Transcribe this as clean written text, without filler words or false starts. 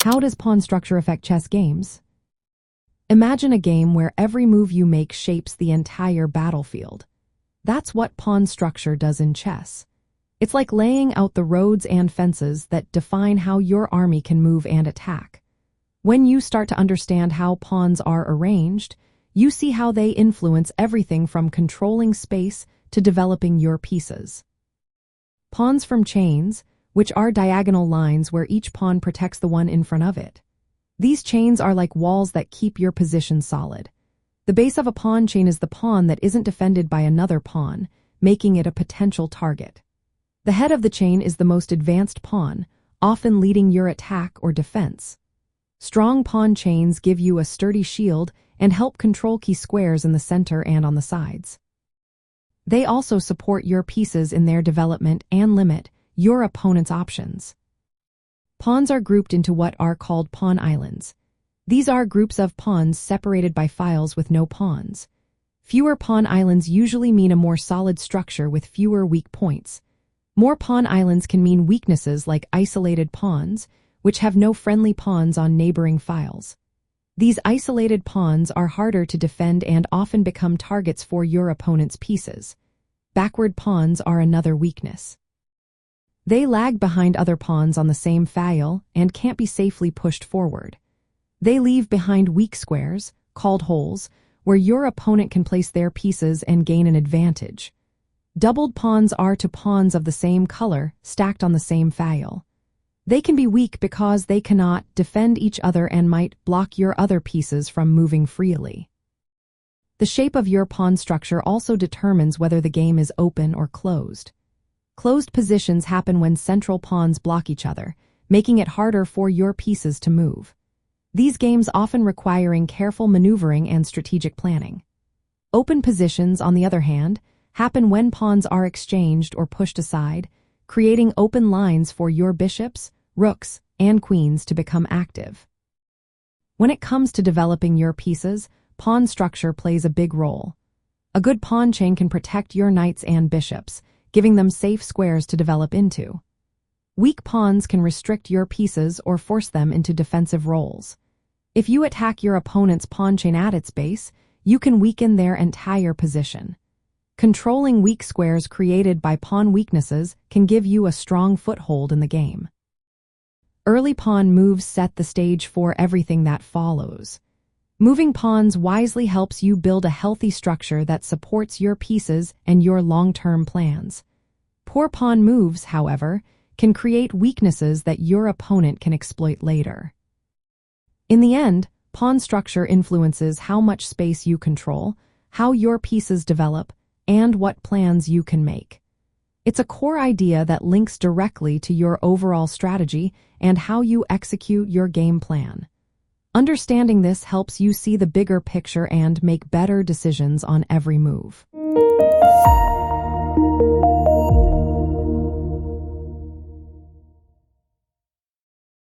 How does pawn structure affect chess games? Imagine a game where every move you make shapes the entire battlefield. That's what pawn structure does in chess. It's like laying out the roads and fences that define how your army can move and attack. When you start to understand how pawns are arranged, you see how they influence everything from controlling space to developing your pieces. Pawns form chains, which are diagonal lines where each pawn protects the one in front of it. These chains are like walls that keep your position solid. The base of a pawn chain is the pawn that isn't defended by another pawn, making it a potential target. The head of the chain is the most advanced pawn, often leading your attack or defense. Strong pawn chains give you a sturdy shield and help control key squares in the center and on the sides. They also support your pieces in their development and limit your opponent's options. Pawns are grouped into what are called pawn islands. These are groups of pawns separated by files with no pawns. Fewer pawn islands usually mean a more solid structure with fewer weak points. More pawn islands can mean weaknesses like isolated pawns, which have no friendly pawns on neighboring files. These isolated pawns are harder to defend and often become targets for your opponent's pieces. Backward pawns are another weakness. They lag behind other pawns on the same file and can't be safely pushed forward. They leave behind weak squares, called holes, where your opponent can place their pieces and gain an advantage. Doubled pawns are to pawns of the same color stacked on the same file. They can be weak because they cannot defend each other and might block your other pieces from moving freely. The shape of your pawn structure also determines whether the game is open or closed. Closed positions happen when central pawns block each other, making it harder for your pieces to move. These games often requiring careful maneuvering and strategic planning. Open positions, on the other hand, happen when pawns are exchanged or pushed aside, creating open lines for your bishops, rooks, and queens to become active. When it comes to developing your pieces, pawn structure plays a big role. A good pawn chain can protect your knights and bishops, giving them safe squares to develop into. Weak pawns can restrict your pieces or force them into defensive roles. If you attack your opponent's pawn chain at its base, you can weaken their entire position. Controlling weak squares created by pawn weaknesses can give you a strong foothold in the game. Early pawn moves set the stage for everything that follows. Moving pawns wisely helps you build a healthy structure that supports your pieces and your long-term plans. Poor pawn moves, however, can create weaknesses that your opponent can exploit later. In the end, pawn structure influences how much space you control, how your pieces develop, and what plans you can make. It's a core idea that links directly to your overall strategy and how you execute your game plan. Understanding this helps you see the bigger picture and make better decisions on every move.